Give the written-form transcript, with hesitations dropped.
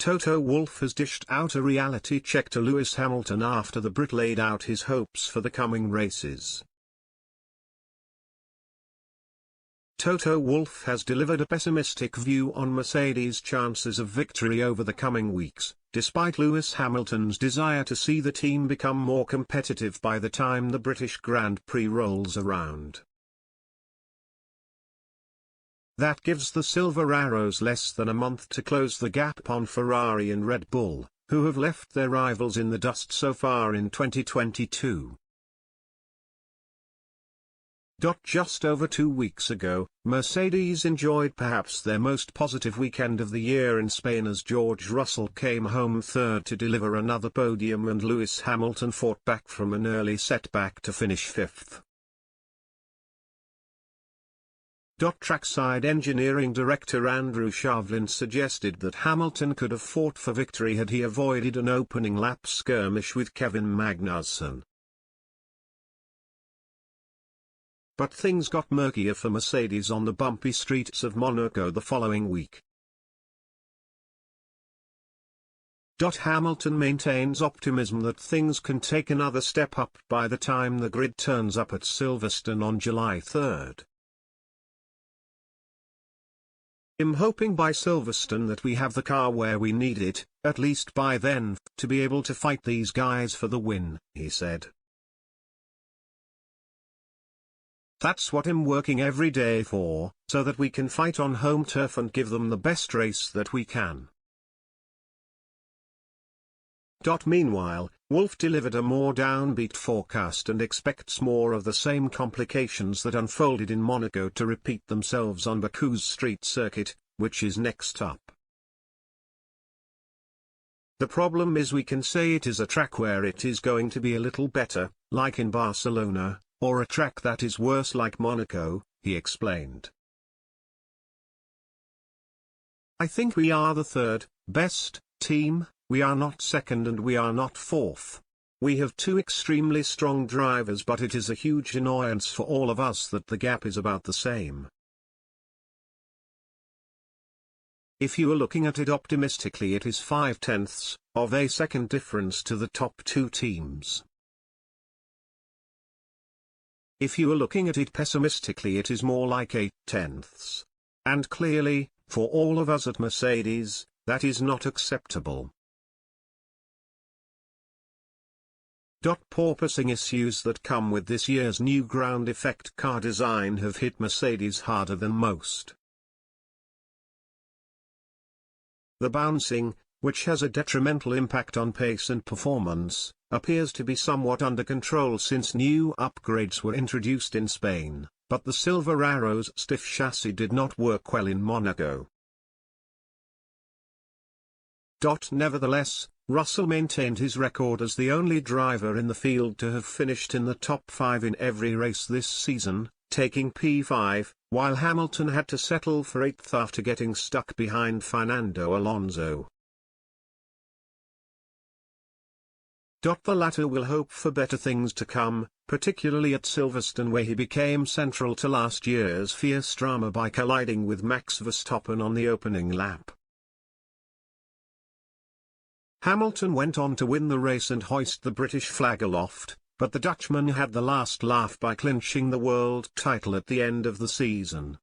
Toto Wolff has dished out a reality check to Lewis Hamilton after the Brit laid out his hopes for the coming races. Toto Wolff has delivered a pessimistic view on Mercedes' chances of victory over the coming weeks, despite Lewis Hamilton's desire to see the team become more competitive by the time the British Grand Prix rolls around. That gives the Silver Arrows less than a month to close the gap on Ferrari and Red Bull, who have left their rivals in the dust so far in 2022. Just over 2 weeks ago, Mercedes enjoyed perhaps their most positive weekend of the year in Spain as George Russell came home third to deliver another podium and Lewis Hamilton fought back from an early setback to finish fifth. Trackside engineering director Andrew Shavlin suggested that Hamilton could have fought for victory had he avoided an opening lap skirmish with Kevin Magnussen. But things got murkier for Mercedes on the bumpy streets of Monaco the following week. Hamilton maintains optimism that things can take another step up by the time the grid turns up at Silverstone on July 3rd. I'm hoping by Silverstone that we have the car where we need it, at least by then, to be able to fight these guys for the win, he said. That's what I'm working every day for, so that we can fight on home turf and give them the best race that we can. Meanwhile, Wolff delivered a more downbeat forecast and expects more of the same complications that unfolded in Monaco to repeat themselves on Baku's street circuit, which is next up. The problem is we can say it is a track where it is going to be a little better, like in Barcelona, or a track that is worse like Monaco, he explained. I think we are the third best team. We are not second and we are not fourth. We have two extremely strong drivers, but it is a huge annoyance for all of us that the gap is about the same. If you are looking at it optimistically, it is 0.5 of a second difference to the top two teams. If you are looking at it pessimistically, it is more like 0.8. And clearly, for all of us at Mercedes, that is not acceptable. Porpoising issues that come with this year's new ground effect car design have hit Mercedes harder than most. The bouncing, which has a detrimental impact on pace and performance, appears to be somewhat under control since new upgrades were introduced in Spain, but the Silver Arrow's stiff chassis did not work well in Monaco. Nevertheless, Russell maintained his record as the only driver in the field to have finished in the top 5 in every race this season, taking P5, while Hamilton had to settle for 8th after getting stuck behind Fernando Alonso. The latter will hope for better things to come, particularly at Silverstone, where he became central to last year's fierce drama by colliding with Max Verstappen on the opening lap. Hamilton went on to win the race and hoist the British flag aloft, but the Dutchman had the last laugh by clinching the world title at the end of the season.